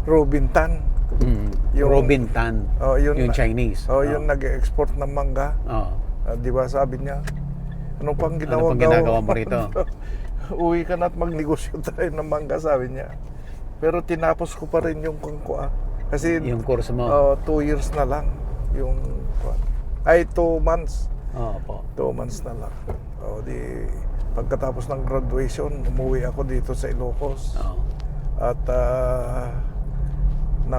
Robin Tan. Robin Tan, yung Chinese. Yung nag-export ng mangga. Di ba sabi niya, ano pang ginagawa mo rito? Uwi ka na at magnegosyo tayo ng mangga, sabi niya. Pero tinapos ko pa rin yung kungkua. Kasi yung course mo? 2 years na lang. Yung, ay 2 months. Po. 2 months na lang. Pagkatapos ng graduation, umuwi ako dito sa Ilocos. At na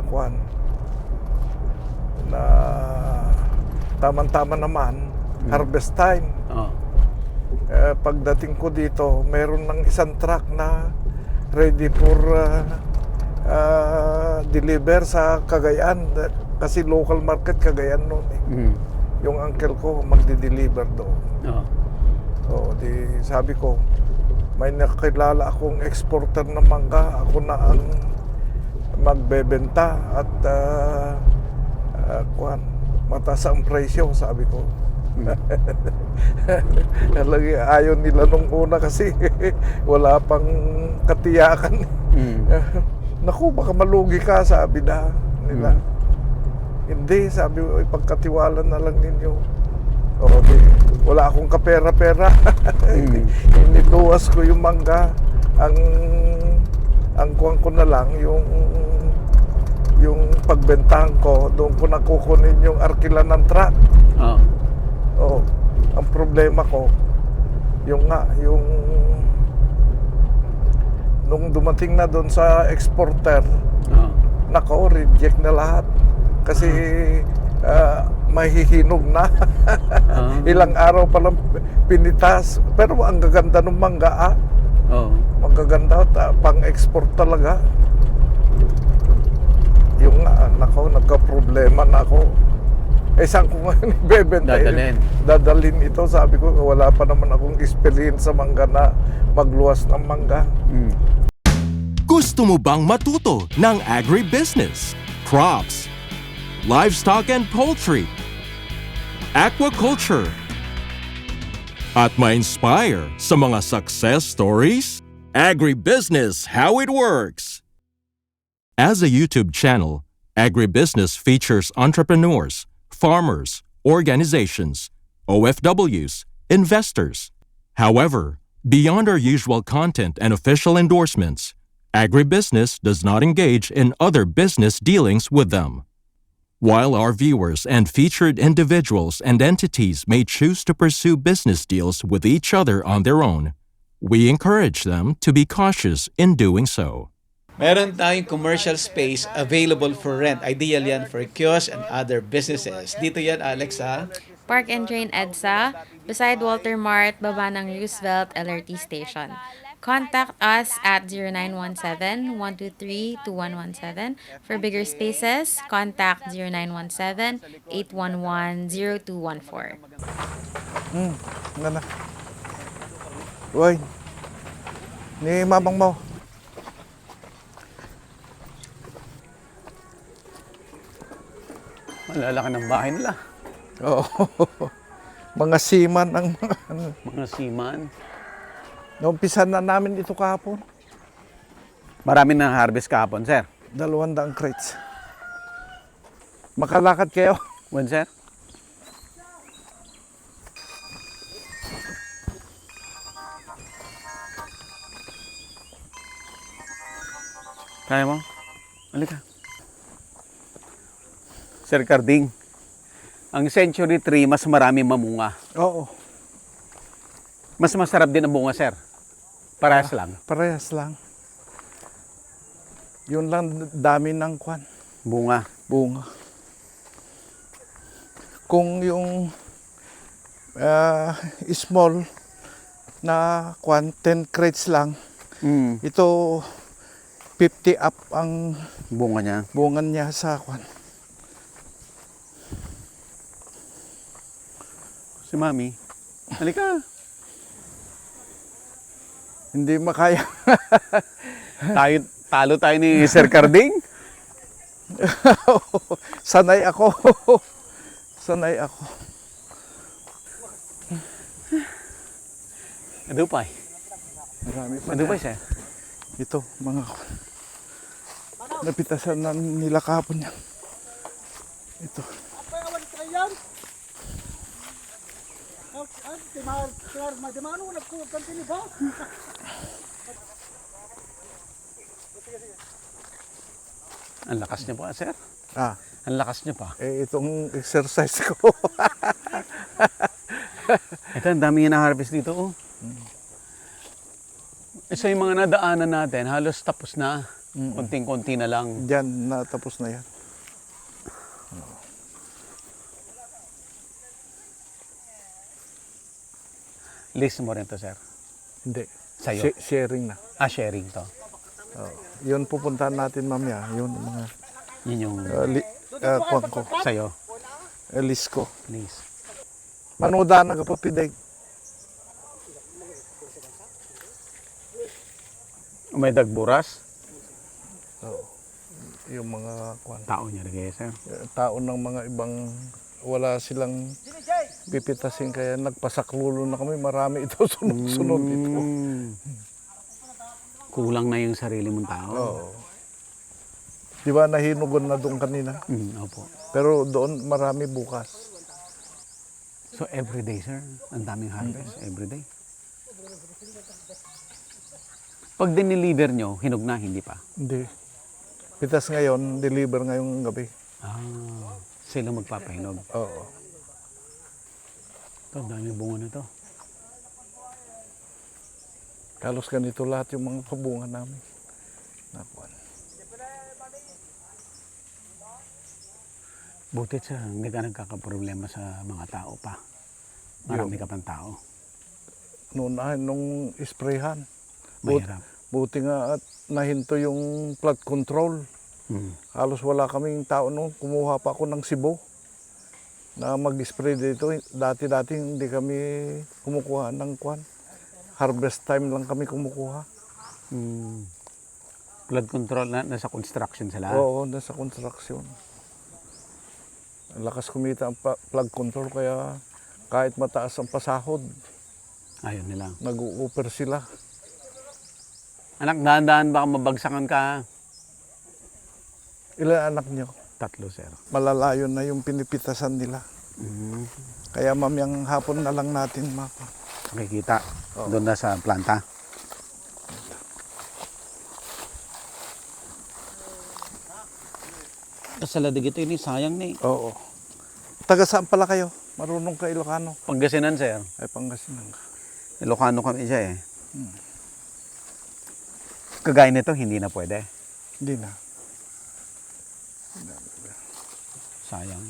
tama-tama naman, harvest time. Pagdating ko dito, meron ng isang truck na ready for deliver sa Cagayan, kasi local market Cagayan noon yung uncle ko magdi-deliver doon. Sabi ko, may nakilala akong exporter ng mangga, ako na ang magbebenta at mataas ang presyo, sabi ko. Ayaw nila nung una kasi wala pang katiyakan. Naku, baka malugi ka, sabi nila. Hindi, sabi ko, ipagkatiwala na lang ninyo. Wala akong kapera-pera. Iniluwas ko yung mangga. Ang kuwan ko na lang yung pagbentahan ko, doon ko nakukunin yung arkila ng truck. Ang problema ko, nung dumating na doon sa exporter, nako, reject na lahat. Kasi mahihinog na. Ilang araw pa lang pinitas. Pero ang gaganda ng mangga, magaganda, pang-export talaga. Yung nako, nagka-problema na ako. Saan ko nga ibebenta? Dadalhin ito. Sabi ko, wala pa naman akong experience sa mangga na magluwas ng mangga. Gusto mo bang matuto ng agribusiness, crops, livestock and poultry, aquaculture, at ma-inspire sa mga success stories? Agribusiness, how it works! As a YouTube channel, Agribusiness features entrepreneurs, farmers, organizations, OFWs, investors. However, beyond our usual content and official endorsements, Agribusiness does not engage in other business dealings with them. While our viewers and featured individuals and entities may choose to pursue business deals with each other on their own, we encourage them to be cautious in doing so. Meron tayong commercial space available for rent. Ideal yan for kiosks and other businesses. Dito yan, Alex, ha? Park and Train EDSA, beside Walter Mart, baba ng Roosevelt LRT Station. Contact us at 0917-123-2117. For bigger spaces, contact 0917-811-0214. Ganda. Uy, ni mamang mo. Malalaki ng bahay nila. Mga seaman ang Mga seaman. Naumpisan na namin ito kahapon. Marami na harvest kahapon, sir. 200 crates. Makalakad kayo? When, sir? Kaya mo? Halika. Sir Carding, ang Century Tree mas marami mamunga. Oo. Mas masarap din ang bunga, sir. Parehas lang. Parehas lang. Yun lang, dami ng kwan. Bunga. Kung yung small na kwan, 10 crates lang, ito 50 up ang Bunga niya. Sa kwan. Si Mami, halika. Hindi makaya. Talo tayo ni Sir Carding. Sanay ako. Adupay. Marami pa. Adupay, sir. Ito, mga Napitasan na nila kahapon yan. Ito. Ang lakas niyo pa, sir. Ah, Ang lakas niyo pa. itong exercise ko. Ito, ang dami na harvest dito, oh. Isa yung mga nadaanan natin, halos tapos na. Konting-konti na lang. Diyan, natapos na yan. List mo rin to, sir. Hindi. Sa'yo? Sharing na. Sharing to. Oh. Yun pupuntahan natin mamaya. Yun mga Yun yung kwan ko. sa'yo. List ko. Please. Manuda na kapapiday. May dagburas. Yung mga kwan. Tao niya rin, sir. Tao ng mga ibang wala silang pipitasin kaya nagpasaklulo na kami. Marami ito sunod-sunod ito. Kulang na yung sarili mong tao. Oo. Di ba nahinugon na doon kanina? Opo. Pero doon marami bukas. So everyday, sir, ang daming harvest. Everyday. Pag diniliver nyo, hinog na, hindi pa. Hindi. Pitas ngayon, deliver ngayong gabi. Sila magpapahinog. Oo. Ito, ang daming bunga na to. Halos ganito lahat yung mga pabunga namin. Nakuan. Butit, sir, hindi ka nagkakaproblema sa mga tao pa. Marami ka pang tao. Nung sprayhan. Mahirap. Buti nga at nahinto yung flood control. Halos wala kaming tao noon. Kumuha pa ako ng sibo na mag-spray dito. Dati-dati hindi kami kumukuha ng kwan. Harvest time lang kami kumukuha. Flood control na nasa construction sila. Oo, nasa construction. Ang lakas kumita ang flood control kaya kahit mataas ang pasahod, Ayun nila. nag-u-offer sila. Anak, dahan-dahan baka mabagsakan ka. Ilan anak niyo? 3, sir. Malalayo na yung pinipitasan nila. Kaya mamayang hapon na lang natin Makikita. Doon na sa planta. Kasaladig ito ini, sayang ni. Oo. Taga saan pala kayo? Marunong ka Ilocano? Pangasinan, sir. Ay, Pangasinan ka. Ilocano kami siya eh. Kagaya nito, hindi na pwede. Hindi na. Sayang.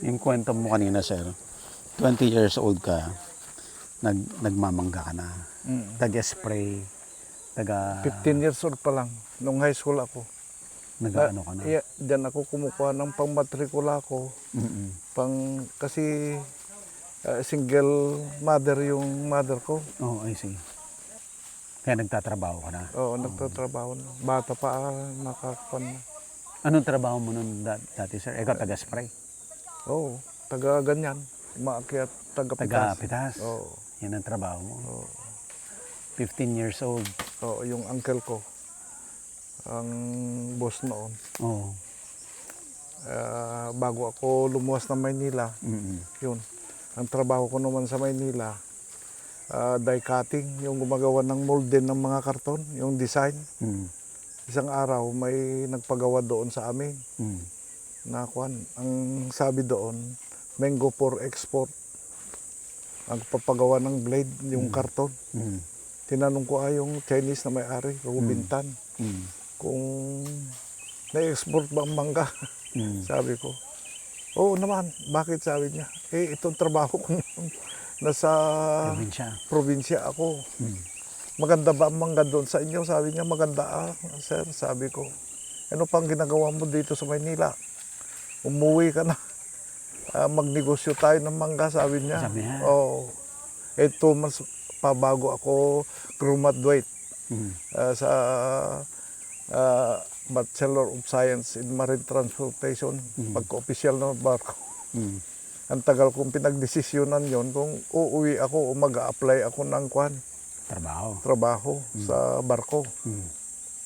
Yung kwento mo kanina, sir. 20 years old ka, nagmamangga ka na. Taga-spray, 15 years old pa lang. Nung high school ako. nag-ano ka na. Diyan ako kumukuha ng pangmatrikula ko. Kasi single mother yung mother ko. Oh, I see. Kaya nagtatrabaho ka na. Oo, nagtatrabaho na. Bata pa, nakakuan na. Anong trabaho mo nun dati, sir? Ikaw taga-spray? Oo, taga ganyan. Maakyat, taga pitas. Taga-pitas? Oo. Yan ang trabaho mo? 15 years old? Oo, yung uncle ko. Ang boss noon. Oo. Bago ako lumuwas ng Maynila, yun. Ang trabaho ko naman sa Maynila, die cutting, yung gumagawa ng molden ng mga karton, yung design. Isang araw may nagpagawa doon sa amin. Na kuan, ang sabi doon, mango for export. Ang papagawa ng blade, yung karton. Tinanong ko yung Chinese na may-ari, Rubintan, kung na-export ba ang mangga? Sabi ko, oo naman, bakit sabi niya? Itong trabaho ko nasa probinsya ako. Maganda ba ang mangga doon sa inyo? Sabi niya, maganda sir. Sabi ko, ano pang ginagawa mo dito sa Maynila? Umuwi ka na. Magnegosyo tayo ng mangga, sabi niya. Sabi niya? Oo. 2 months pa bago ako graduate sa Bachelor of Science in Marine Transportation. Pagka-opisyal na barko. Ang tagal kong pinagdesisyonan yon kung uuwi ako o mag-a-apply ako ng kwan. Trabaho. Trabaho sa barko.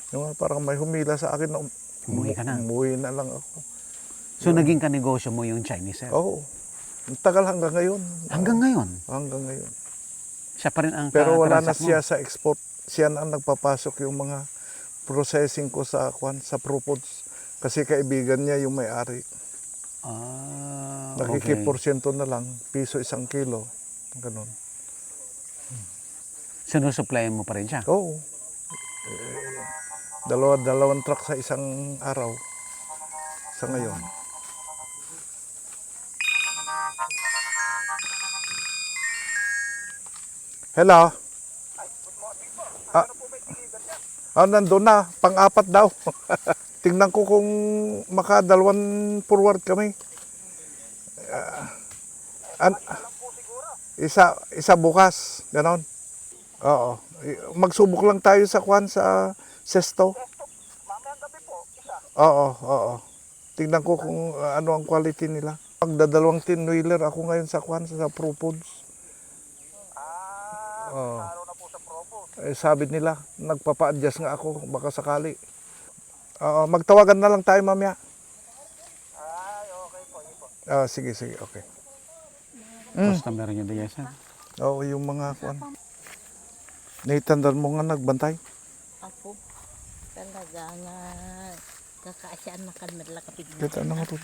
Yung parang may humila sa akin na Umuwi ka na. umuwi na lang ako. So naging kanegosyo mo yung Chinese, sir? Oo. Ang tagal hanggang ngayon. Hanggang ngayon? Hanggang ngayon. Siya pa rin ang Pero wala na katransak mo? siya sa export. Siya na ang nagpapasok yung mga processing ko sa Propods. Kasi kaibigan niya yung may-ari. Ah, okay. Nakikiporsyento na lang, piso 1 kilo. Ganun. Sinusupplyan mo pa rin siya? Oo. Dalawang truck sa isang araw. Sa ngayon. Hello? Nandun na. Pang-apat daw. Tingnan ko kung maka-2 forward kami. Isa bukas. Ganon. Oo. Magsubok lang tayo sa sa Sesto. Oo. Tingnan ko kung ano ang quality nila. Magdadalawang 10-wheeler ako ngayon sa sa Propods. Oo. Sabi nila, nagpapa-adjust nga ako, baka sakali. Magtawagan na lang tayo mamaya. Okay. Sige, okay. Customer niyo din, sir? Oo, yung mga naitandaan mo nga nagbantay. Ako, talaga nga kakaasyan na kan madlakapit Kita na nga to.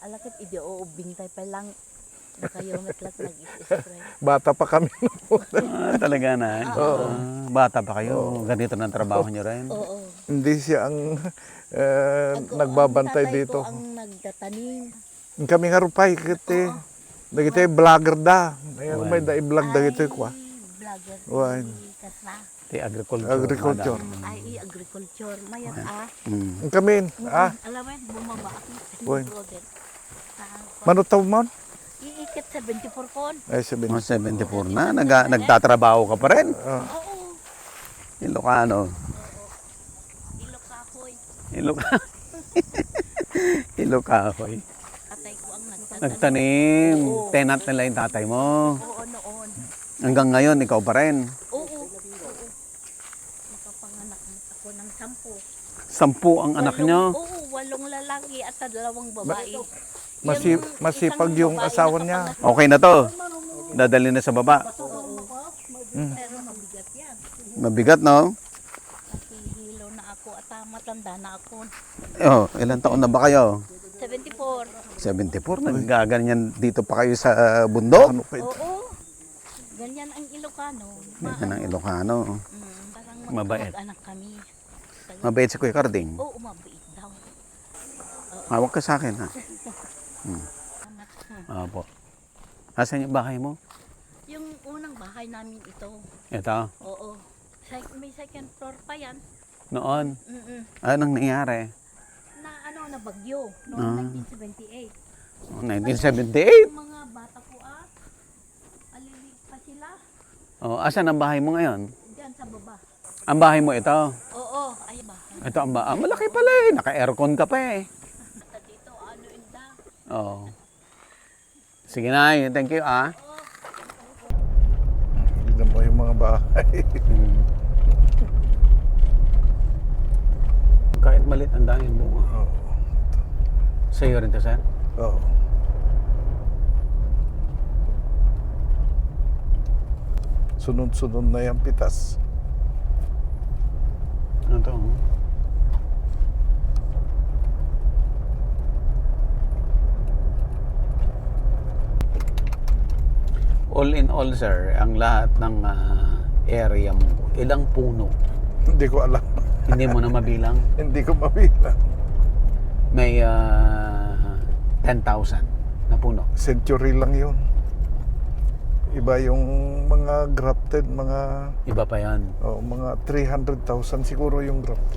alakit idi o bingtay pa lang kayo matlag nag-spray. Bata pa kami. Talaga na. Bata pa kayo. Ganito ng trabaho niyo rin. Oo. Hindi siya ang Ang nagbabantay tatay dito. ko ang nagtatanim. Kami nga rupay, kiti. Dagiti vlogger da. Ayan, may da-vlog dagiti ko. Vlogger. Why? Kasra. Di agriculture. Agriculture. Ay, agriculture. Mayat Kami, Alam mo, bumaba ako. Why? Manutaw mo? Iikit 74 kon. Ay, sabihin. Mga 74 na. Nagtatrabaho ka pa rin. Oo. Ilocano. Ilokahoy. Ilokahoy. Tatay ko ang nagtatanim. Nagtanim. Tenant nila yung tatay mo. Oo, noon. Hanggang ngayon, ikaw pa rin. Oo. Nakapanganak ako ng 10 ang anak niyo. Oo, 8 lalaki at 2 babae. Masipag yung asawa niya. Okay na to. Dadali na sa baba. Pero mabigat yan. Mabigat, no? Nakihilo na ako at matanda na ako. Ilan taon na ba kayo? 74. 74. Nagaganyan dito pa kayo sa bundok? Ano pa ito? Oo. Ganyan ang Ilocano. Yan ang Ilocano. Parang Mabait. anak kami. Mabait si Kuya Carding. Oo, mabait daw. Hawak ka sa akin, ha? Apo. Asan yung bahay mo? Yung unang bahay namin ito. Ito. Oo. May second floor pa yan. Noon. Mm-mm. Anong nangyari? Na bagyo. Noong 1978. 1978? Yung mga bata ko alilig pa sila. Asan ang bahay mo ngayon? Diyan sa baba. Ang bahay mo ito? Oo, ay bahay. Ito ang bahay. Malaki pala eh. Naka-aircon ka pa eh. At dito, inda. Oo. Sige na, thank you Tignan mo yung mga bahay. Kahit malit ang daming bunga. Oo. Sa'yo rin to, sir? Oo. Sunod-sunod na yung pitas. Ano to? All in all, sir, ang lahat ng area mo, ilang puno? Hindi ko alam. Hindi mo na mabilang? Hindi ko mabilang. May 10,000 na puno. Century lang yun. Iba yung mga grafted, mga Iba pa yan. mga 300,000 siguro yung grafted.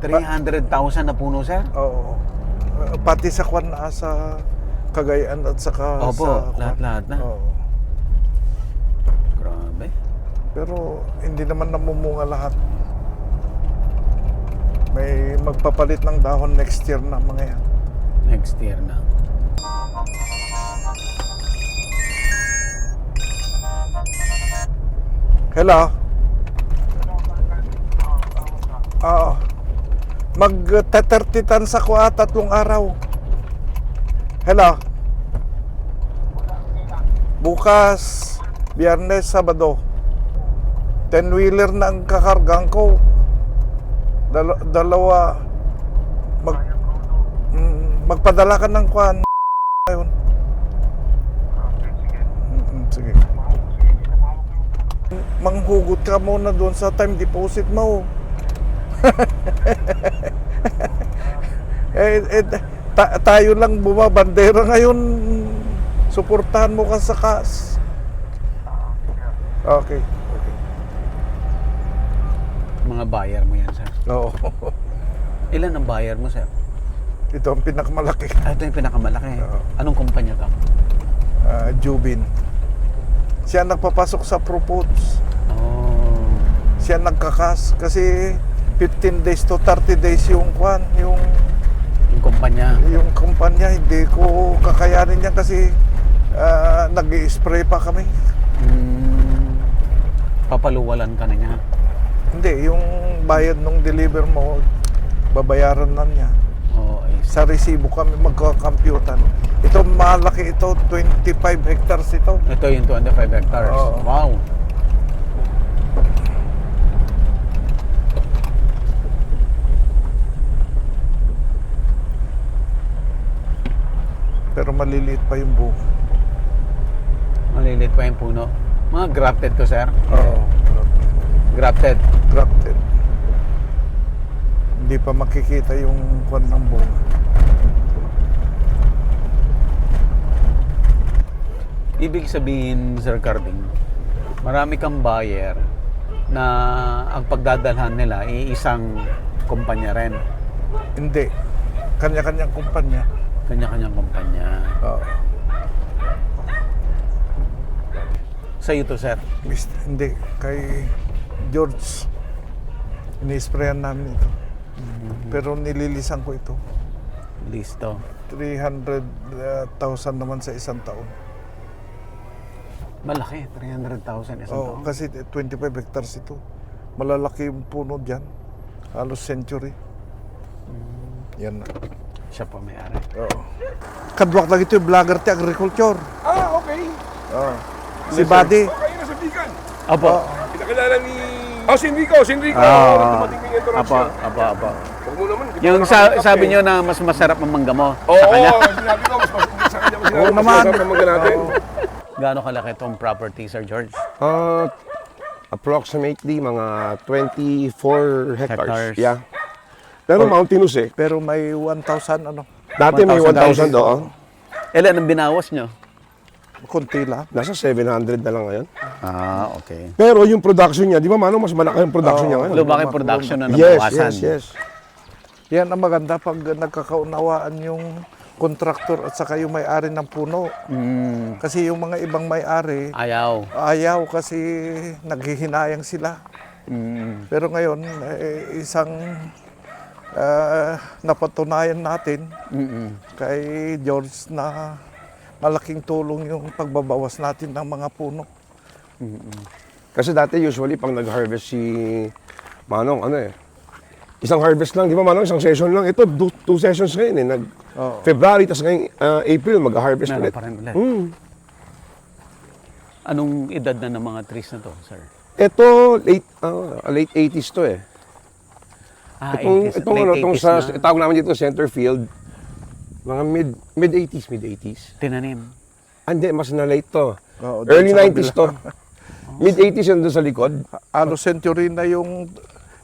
300,000 na puno, sir? Oo. Pati sa Kwan sa Cagayan at saka Opo, sa Kwan. lahat-lahat na. Oo. Grabe. Pero hindi naman namumunga lahat. May magpapalit ng dahon next year na mga yan. Next year na. Hello? Oo. Mag-30 tons ako 3 araw. Hello. Bukas, Biyernes, Sabado. 10-wheeler na ang kakargang ko. Dalawa. Magpadala ka ng kwan. Ayun. Sige. Manghugot ka muna doon sa time deposit mo. Tayo lang bumabandera ngayon. Suportahan mo ka sa kas. Okay. Mga buyer mo yan, sir. Oo. Ilan ang buyer mo, sir? Ito ang pinakamalaki. Ito yung pinakamalaki. Oo. Anong kumpanya to? Jubin. Siya nagpapasok sa Propods. Oh. Siya nagkakas kasi 15 days to 30 days yung kwan, yung Yung kumpanya. hindi ko kakayanin yan kasi nag-i-spray pa kami. Papaluwalan ka na niya. Hindi, yung bayad nung deliver mo, babayaran na niya. Oh, I see. Sa resibo kami magkakamputan. Ito malaki ito, 25 hectares ito. Ito yung 25 hectares. Oo. Wow. Pero maliliit pa yung buko. Malilit pa yung puno. Mga grafted to, sir? Oo. Grafted. Grafted. Hindi pa makikita yung kwan ng bunga. Ibig sabihin, Sir Carding, marami kang buyer na ang pagdadalhan nila ay isang kumpanya rin. Hindi. Kanya-kanyang kumpanya. Kanya-kanyang kumpanya. Oo. Sa'yo to, sir? Hindi. Kay George. Ini-sprayan namin ito. Pero nililisan ko ito. Listo. 300,000 naman sa isang taon. Malaki, 300,000 isang Oo, taon. kasi 25 hectares ito. Malalaki yung puno dyan. Halos century. Yan na. Siya po may-ari. Oo. Kadwak lang ito yung vlogger ti agriculture. Okay. Oo. Si Buddy. Okay, nasa Bigan. Apo. Pinakilala ni... si Enrico. Dumating yung introduction. Apo. Huwag mo naman. di ba Yung naman sabi kape? nyo na mas masarap ang mangga mo Oo, sa kanya. sinabi ko, mas masarap sa kanya. Oo naman. Mas masarap natin. Gaano kalaki itong property, Sir George? Approximately mga 24 Hectares. hectares. Yeah. Pero mountainous eh. Pero may 1,000 ano. Dati may 1,000 doon. Ilan ang binawas nyo? Kunti lang. Nasa 700 na lang ngayon. Ah, okay. Pero yung production niya, di ba Manong, mas malaki yung production niya ngayon? Lumaki production na Yes, nabawasan. yes. Yan ang maganda pag nagkakaunawaan yung kontraktor at saka yung may-ari ng puno. Kasi yung mga ibang may-ari, ayaw kasi naghihinayang sila. Pero ngayon, isang napatunayan natin kay George na malaking tulong yung pagbabawas natin ng mga puno. Kasi dati usually pag nag-harvest si Manong, isang harvest lang, di ba Manong? Isang session lang. Ito, two sessions ngayon eh. February, tas ngayon April, mag-harvest Meron ulit. pa rin ulit. Anong edad na ng mga trees na to, sir? Ito, late 80s to eh. Itong sa tawag namin dito, center field, mga mid-80s. Tinanim. Hindi, mas na late to. Oo, Early doon sa 90s to. Mid-80s yun doon sa likod. Halos century na yung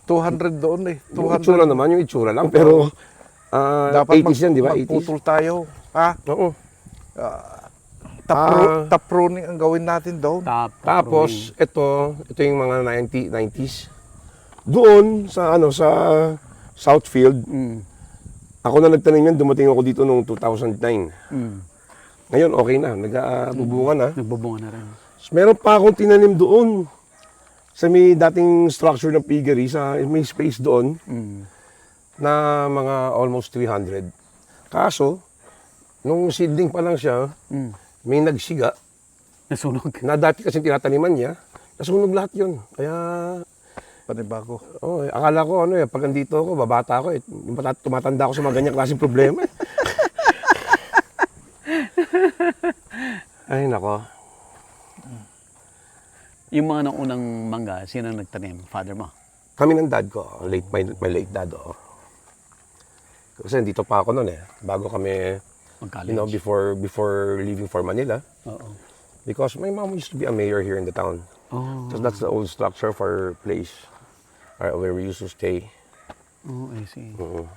200 doon eh. Yung itsura naman, yung itsura lang. Pero, Dapat 80s yan, di ba? 80s. magputol tayo. Oo. Top pruning ang gawin natin doon. Tapos, ito yung mga 90s. Doon, sa Southfield, ako na nagtanim yan, dumating ako dito noong 2009. Ngayon, okay na. Nagbubunga na. Nagbubunga na rin. Meron pa akong tinanim doon sa may dating structure ng piggery, may space doon na mga almost 300. Kaso, nung seedling pa lang siya, may nagsiga Nasunog. na dati kasi tinataniman niya, nasunog lahat yun. Kaya panibago. Oh, akala ko ano pag andito ako, babata ako tumatanda ako sa mga ganyang klaseng problema. Ay, nako. Yung mga naunang mangga, sino ang nagtanim? Father mo? Kami ng dad ko, my late dad, oo. Kasi dito pa ako noon bago kami, Mag-college? before leaving for Manila. Oo. Because my mom used to be a mayor here in the town. Oh. So that's the old structure of our place, where we used to stay. Oh, I see. Oo.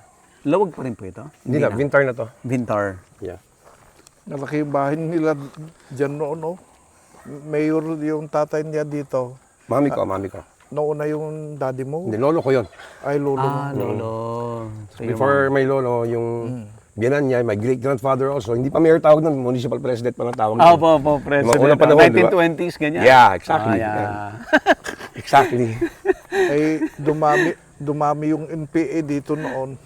Lawag pa rin po ito? Hindi na, winter na to. Vintar. Yeah. Malaki yung bahay nila dyan noon, no? Mayor yung tatay niya dito. Mami ko. Nauna yung daddy mo. Hindi, lolo ko yon. Ay, lolo mo. Lolo. So, yung Before my lolo, yung biyanan niya, my great-grandfather also, hindi pa mayor tawag nun, municipal president pa na tawag nun. Opo, president. Mga unang panahon, di ba? 1920s, ganyan. Yeah, exactly. Yeah. Exactly. Ay, dumami yung NPA dito noon.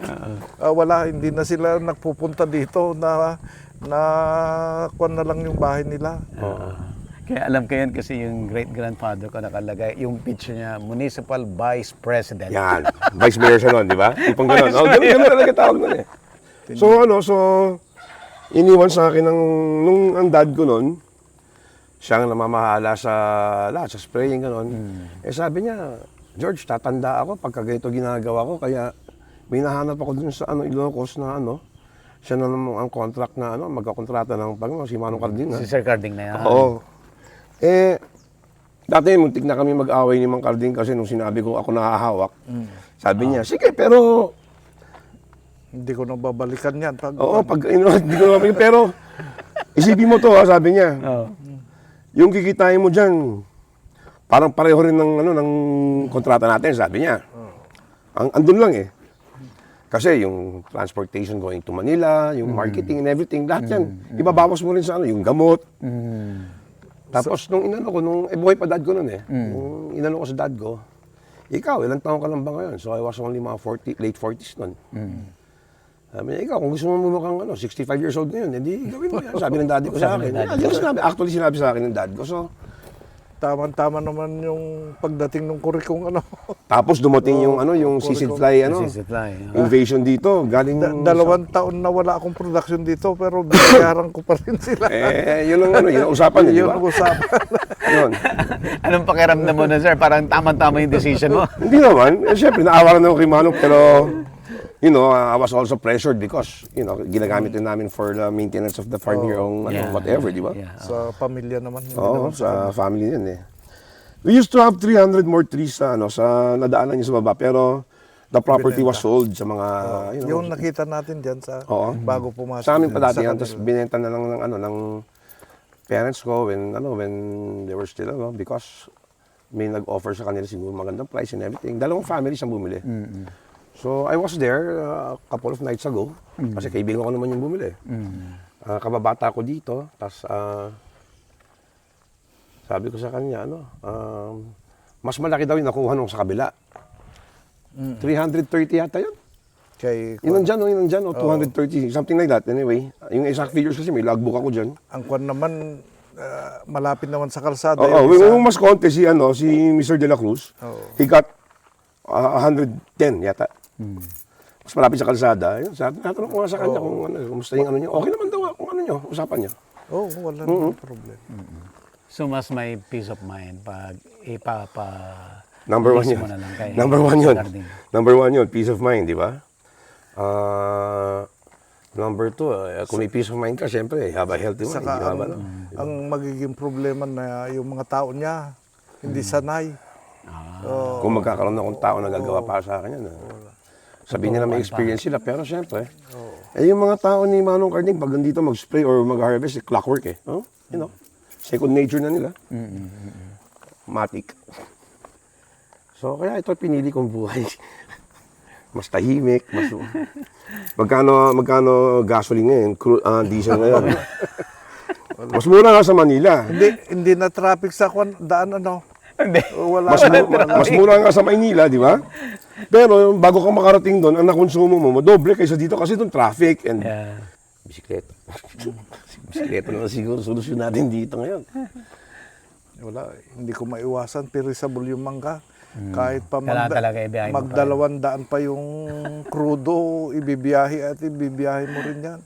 Wala, hindi na sila nagpupunta dito na kuwan na lang yung bahay nila. Kaya alam ko yan kasi yung great-grandfather ko nakalagay, yung picture niya, Municipal Vice President. Yan. Vice mayor siya nun, di ba? Tipong gano'n. Ganun talaga tawag nun So, iniwan sa akin nung ang dad ko nun, siyang namamahala sa lahat, sa spraying gano'n. Sabi niya, George, tatanda ako pagka ganito ginagawa ko, kaya may nahanap ako dun sa Ilocos na siya na naman ang contract na magkakontrata ng si Manong Carding. Si Sir Carding na yan. Oo. Dati muntik na kami mag-away ni Mang Carding kasi nung sinabi ko ako nakahawak. Sabi niya, sige, pero Hindi ko na babalikan yan. hindi ko naman, pero isipin mo to, sabi niya. Yung kikitain mo dyan, parang pareho rin ng kontrata natin, sabi niya. Andun lang Kasi yung transportation going to Manila, yung marketing and everything, lahat yan. Ibabawas mo rin sa yung gamot. Tapos nung buhay pa dad ko nun nung inano ko sa dad ko, ikaw, ilang taon ka lang ba ngayon? So I was only mga late 40s nun. Sabi niya, ikaw, kung gusto mo mukhang 65 years old ngayon, hindi gawin mo yan. Sabi ng daddy ko sa akin. Actually, sinabi sa akin ng dad ko. So, Tama-tama naman yung pagdating ng kurikong tapos dumating yung Sisid Fly, invasion dito. Galing 2 taon na wala akong production dito, pero binayaran ko pa rin sila. Yun ang usapan niya, di ba? Yun ang usapan. Yun. Anong pakiramdam mo na, sir? Parang tama-tama yung decision mo. Hindi naman. Siyempre, naawa na ako kay Manong, pero I was also pressured because, ginagamit din namin for the maintenance of the farm here on whatever, di ba? Yeah. Sa pamilya naman. Oo, sa family yun We used to have 300 more trees sa nadaanan niya sa baba, pero the property was sold sa mga, Yung nakita natin dyan bago pumasok. Sa amin pa dati yan, kanila. tapos binenta na lang ng parents ko when they were still, because may nag-offer sa kanila siguro magandang price and everything. 2 families ang bumili. So I was there a couple of nights ago, kasi kaibigan ko naman yung bumili. Kababata ko dito, tapos sabi ko sa kanya, mas malaki daw yung nakuha nung sa kabila. 330 yata yun. Yun nandyan, 230, something like that. Anyway, yung exact figures kasi may logbook ako dyan. Ang kwan naman, malapit naman sa kalsada. Yung mas konti si Mr. De La Cruz, he got 110 yata. Mas malapit sa kalsada. Yun, natanong ko nga sa kanya kung kumusta yung niya. Okay naman daw kung usapan niya. Wala naman problem. So, mas may peace of mind pag Number one yun. Number one yun, peace of mind, di ba? Number 2, kung may peace of mind ka, syempre, have a healthy mind. Saka ang magiging problema na yung mga tao niya, hindi sanay. Kung magkakaroon na akong tao na gagawa para sa akin yan. Sabihin nila may experience sila, pero syempre, yung mga tao ni Manong Carding, pag nandito mag-spray or mag-harvest, clockwork second nature na nila. Matik. So, kaya ito pinili kong buhay. Mas tahimik, magkano gasoline ngayon, diesel ngayon. Mas mura nga sa Manila. Hindi na traffic sa daan Hindi. Wala. Mas mura nga sa Maynila, di ba? Pero bago ka makarating doon, ang nakonsumo mo, doble kaysa dito kasi doon traffic and bisikleta. Bisikleta na siguro solusyon natin dito ngayon. Wala, hindi ko maiwasan, perishable yung mangga. Kahit pa Kailangan talaga ibiyahe mo pa rin. magdalawandaan pa yung crudo, ibibiyahe at ibibiyahe mo rin yan.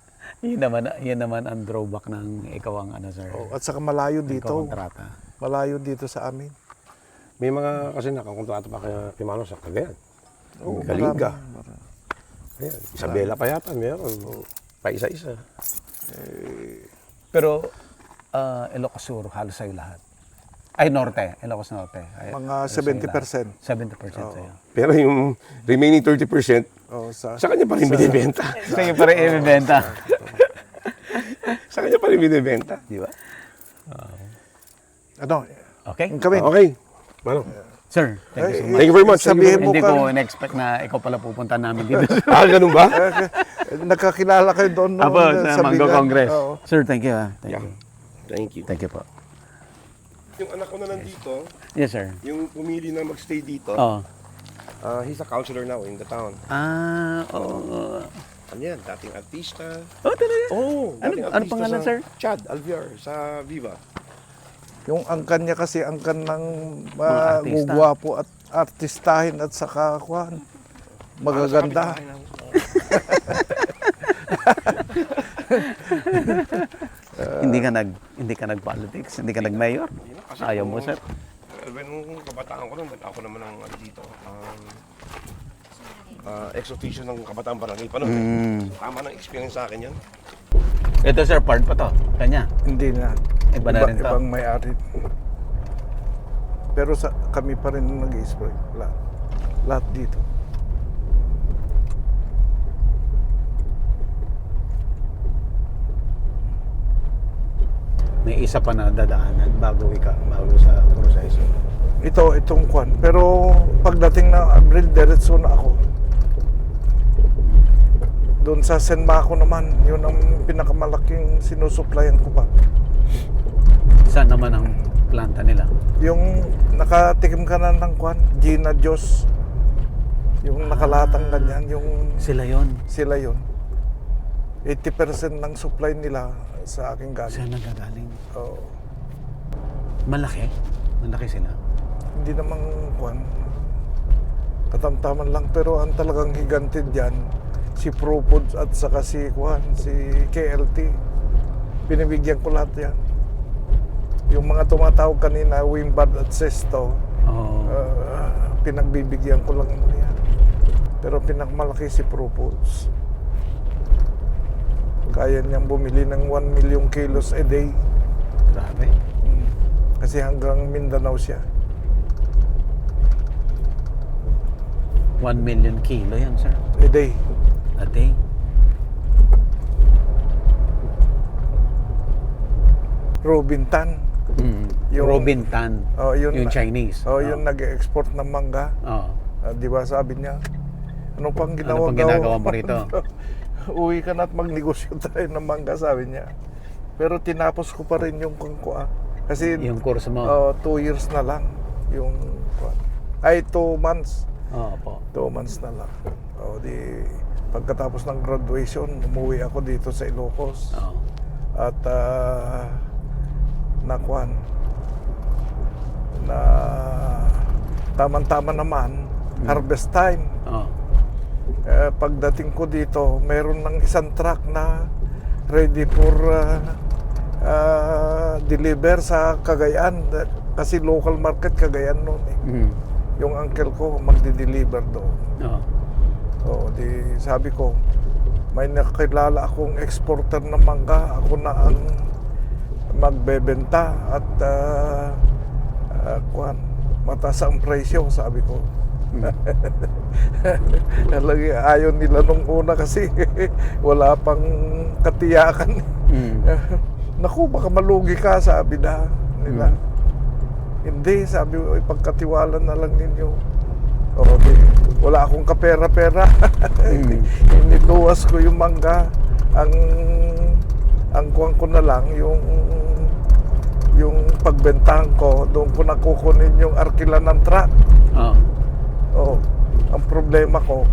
Yun naman ang drawback ng ikaw ang sir. At saka malayo Ikaw dito. kontrata. Malayo dito sa amin. May mga kasi nakakontrata pa kaya Pimano sa Cagayan. Oo, Kalinga. marami. Ayan, Isabela pa yata, meron. Pa isa-isa. Pero Ilocos Sur, halos sa'yo lahat. Ay, Norte. Ilocos Norte. Ay, Mga halos sa'yo 70%. lahat. 70% sa'yo. Pero yung remaining 30%, Sa sa kanya pa rin binibenta. Sa'yo pa rin ibibenta. Sa kanya pa rin binibenta. Di ba? ano, Okay? kami. Okay. Mano? Sir, thank you so much. Thank you very much. Sabihin mo Hindi ka, ko in-expect na ikaw pala pupunta namin dito. Ganun ba? nakakilala kayo doon Apo, sa Mango Bigan. Congress. Oo. Sir, thank you. Thank Yeah. you. Thank you. Thank you po. Yung anak ko na nandito, Yes, sir. yung pumili na magstay dito, Oh. he's a counselor now in the town. Oo. Ano yan? Dating artista. Oh, talaga? Oh, dating ano pangalan, sa sir? Chad Alviar sa Viva. Yung angkan niya kasi angkan ng Mga artista. gugwapo at artistahin at saka kuhan. Magaganda. Hindi ka nag-politics, hindi ka nag-mayor. Ayaw mo, sir. Nung kabataan ko nun, ako naman ang dito. Ex-officio ng kabataan barangay pa nun. So, tama ng experience sa akin yan. Ito, sir, part pa to. Kanya. Hindi na. Iba na rin to. Ibang may-ari. Pero kami pa rin nag-i-spray. Lahat dito. May isa pa na dadaanan bago sa proseso. Itong kwan. Pero pagdating ng Abril, diretso na ako. Doon sa Senmaco naman, yun ang pinakamalaking sinusuplayan ko pa. Saan naman ang planta nila? Yung nakatikim ka na ng kwan, Gina Diyos. Yung nakalatang ganyan, yung Sila yon. sila yun. 80% ng supply nila sa aking galing. Saan nagagaling? Oo. Malaki? Malaki sila. Hindi namang kwan, katamtaman lang. Pero ang talagang higante dyan, si ProFoods at saka si KLT. Pinibigyan ko lahat yan. Yung mga tumatawag kanina, Wimbad at Sesto, Oo. pinagbibigyan ko lang yan. Pero pinakamalaki si ProFoods. Kaya niyang bumili ng 1 million kilos a day. Grabe. Kasi hanggang Mindanao siya. 1 million kilo yan, sir. A day. A day. Robin Tan. Yung- Robin Tan. Oh, yung Chinese. Oh, yung nag-export ng mangga. Oo. Di ba sabi niya, ano pang Ano pang ginagawa mo rito? Uwi ka na at magnegosyo tayo ng mangga, sabi niya. Pero tinapos ko pa rin yung kungkua. Kasi Yung course mo. 2 years na lang. Yung, ay 2 months. Oo po. 2 months na lang. Pagkatapos ng graduation, umuwi ako dito sa Ilocos. Oo. At nakuan na tamang-tama naman, harvest time. Oo. Pagdating ko dito, meron ng isang truck na ready for deliver sa Cagayan. Kasi local market Cagayan noon eh. Yung uncle ko magdi-deliver doon. Oo. Sabi ko, may nakilala akong exporter ng mangga. Ako na ang magbebenta at mataas ang presyo, sabi ko. Ayaw nila nung una kasi wala pang katiyakan. Naku, baka malugi ka, sabi nila. Hindi, sabi ko, ipagkatiwala na lang ninyo. Wala akong kapera-pera. Iniluwas ko yung mangga. Ang kuwan ko na lang, yung pagbentahan ko, doon ko nakukunin yung arkila ng truck. Oo. Ang problema ko,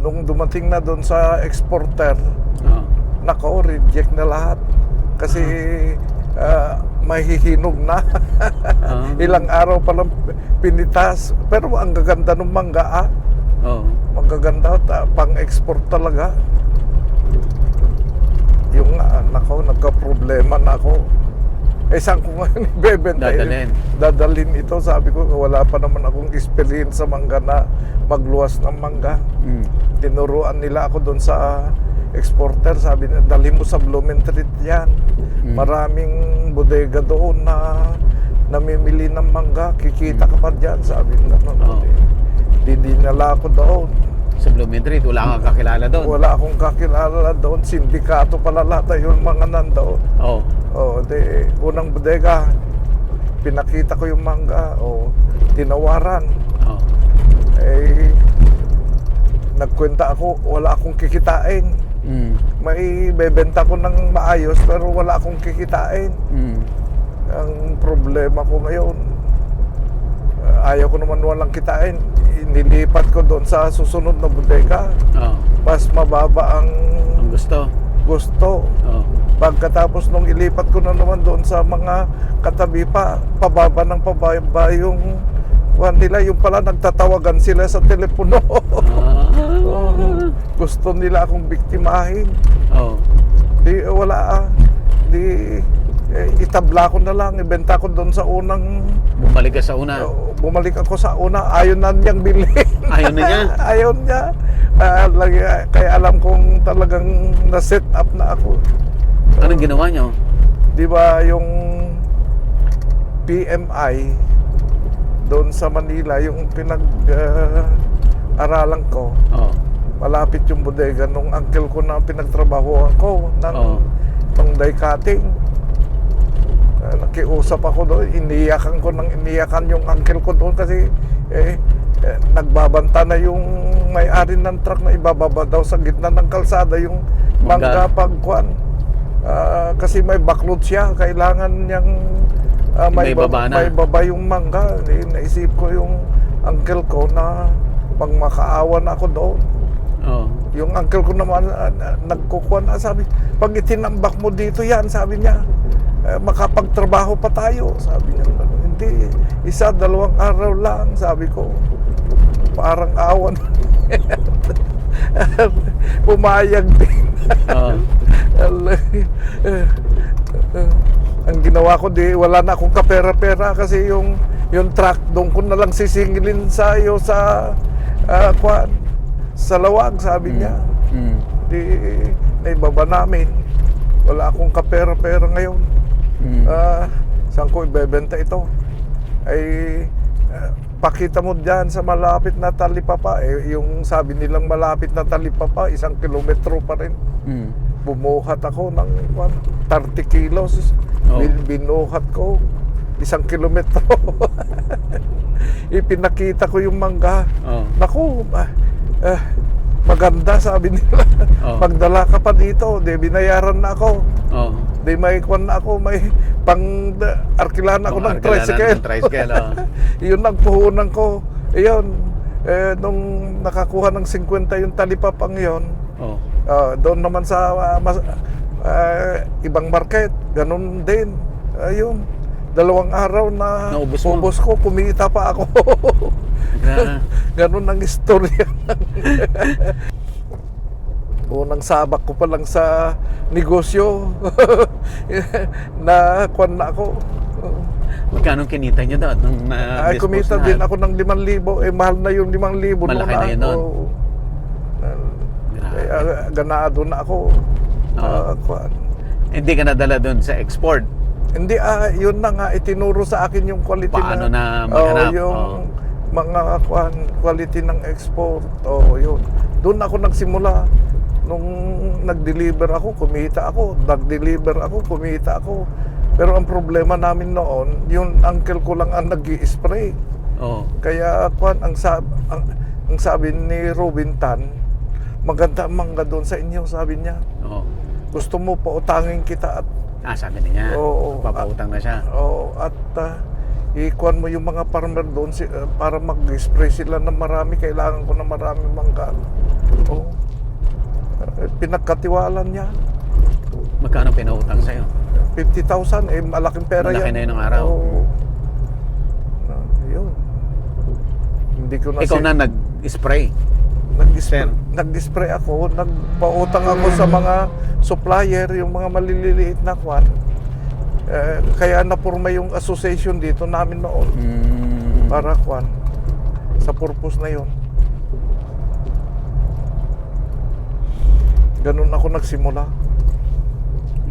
nung dumating na doon sa exporter, Oo. nako, reject na lahat. Kasi mahihinog na. Ilang araw pa lang pinitas. Pero ang gaganda ng mangga, Oo. magaganda, pang-export talaga. Yung nako, nagka-problema na ako. Saan ko nga ibebenta? Dadalhin ito. Sabi ko, wala pa naman akong experience sa mangga na magluwas ng mangga. Tinuruan nila ako doon sa exporter. Sabi nila, dalhin mo sa Blumentritt yan. Maraming bodega doon na namimili ng mangga. Kikita ka pa dyan. Sabi nila, hindi nala ako doon. Sa Blumentritt, wala kang kakilala doon? Wala akong kakilala doon. Sindikato pala lahat yung mga nandoon. Oo. Unang bodega, pinakita ko yung mangga. Tinawaran. Oo. Nagkwenta ako, wala akong kikitain. May bebenta ko ng maayos pero wala akong kikitain. Ang problema ko ngayon, ayaw ko naman walang kitain. Nilipat ko doon sa susunod na bodega. Mas mababa ang gusto. Pagkatapos nung ilipat ko na naman doon sa mga katabi pa, pababa ng pababa yung nila, yung pala nagtatawagan sila sa telepono. Gusto nila akong biktimahin. Di wala itabla ko na lang, ibenta ko doon sa unang. Bumalik ka sa una? Bumalik ako sa una, ayaw na niyang bilhin. Ayaw na niya? Ayaw niya. Kaya alam kong talagang na-set up na ako. Anong ginawa niyo? Di ba yung PMI doon sa Manila, yung pinag-aralan ko, malapit yung bodega nung uncle ko na pinagtrabahoan ko ng die cutting. Nakiusap ako doon, iniyakan yung uncle ko doon kasi nagbabanta na yung may-ari ng truck na ibababa daw sa gitna ng kalsada yung mangga pagkuan. Kasi may backload siya, kailangan niyang may baba yung mangga. Naisip ko yung uncle ko na magmakaawa na ako doon. Yung uncle ko naman nagkukuha na, sabi, pag itinambak mo dito yan, sabi niya, makapagtrabaho pa tayo. Sabi niya, hindi, 1-2 araw lang. Sabi ko, parang awan. Pumayag din. Ang ginawa ko, wala na akong kapera-pera kasi yung truck doon ko na lang sisingilin sa lawag, sabi niya. Naibaba namin. Wala akong kapera-pera ngayon. Saan ko ibebenta ito? Pakita mo dyan sa malapit na Talipapa. Yung sabi nilang malapit na Talipapa, 1 kilometro pa rin. Bumuhat ako ng 30 kilos. Binuhat ko 1 kilometro. Ipinakita ko yung mangga. Naku, maganda, sabi nila. Magdala ka pa dito. Binayaran na ako. May kwan na ako, may pang-arkilan ako ng tricycle. Yun ang puhunan ko. Nung nakakuha ng 50 yung talipapang yun, doon naman sa ibang market, ganun din. Ayun, 2 araw na ubos ko, kumita pa ako. Ganun ang istorya. Unang sabak ko pa lang sa negosyo na kwan na ako. Magkano kinita niyo doon? Kumita din ako ng 5,000. Mahal na yung 5,000. Malaki na yun doon. Kaya ganado na ako. Hindi ka nadala doon sa export? Hindi, yun na nga, itinuro sa akin yung quality paano na maghanap? Yung mga quality ng export. Yun. Doon ako nagsimula. Nung nag-deliver ako, kumita ako. Nag-deliver ako, kumita ako. Pero ang problema namin noon, yung uncle ko lang ang nag-i-spray. Kaya ang sabi ni Robin Tan, maganda ang mangga doon sa inyo, sabi niya. Gusto mo pautangin kita at sabi niya. Papautang na siya. At ikuan mo yung mga farmer doon para mag-spray sila ng marami. Kailangan ko na marami mangga. Pinagkatiwalan niya. Magkano pinautang sa'yo? 50,000, eh malaking pera Malaki yan. na yun ng araw. Oo. Yun. Hindi ko na Ikaw na nag-spray. Nag-spray ako, nagpautang ako sa mga supplier, yung mga maliliit na kwan. Kaya napurma yung association dito namin noon. Para kwan. Sa purpose na yun. Ganun ako nagsimula.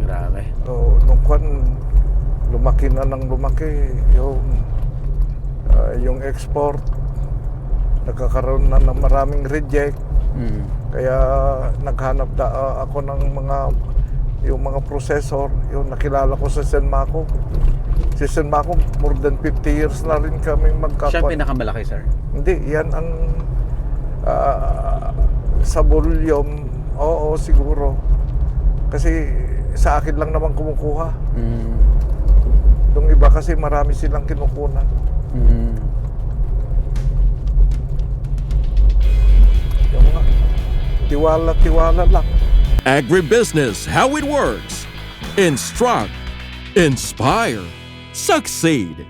Grabe. Nung kwan, lumaki na ng lumaki. Yung export, nagkakaroon na ng maraming reject. Kaya naghanap ako ng yung mga processor. Yung nakilala ko sa Senmaco. Si Senmaco, more than 50 years na rin kami Siya ang pinakamalaki, sir. Hindi, yan ang sa volume. Oo, siguro. Kasi sa akin lang naman kumukuha. Yung iba kasi marami silang kinukunan. Yung mga tiwala-tiwala lang. Agribusiness, how it works. Instruct, inspire, succeed.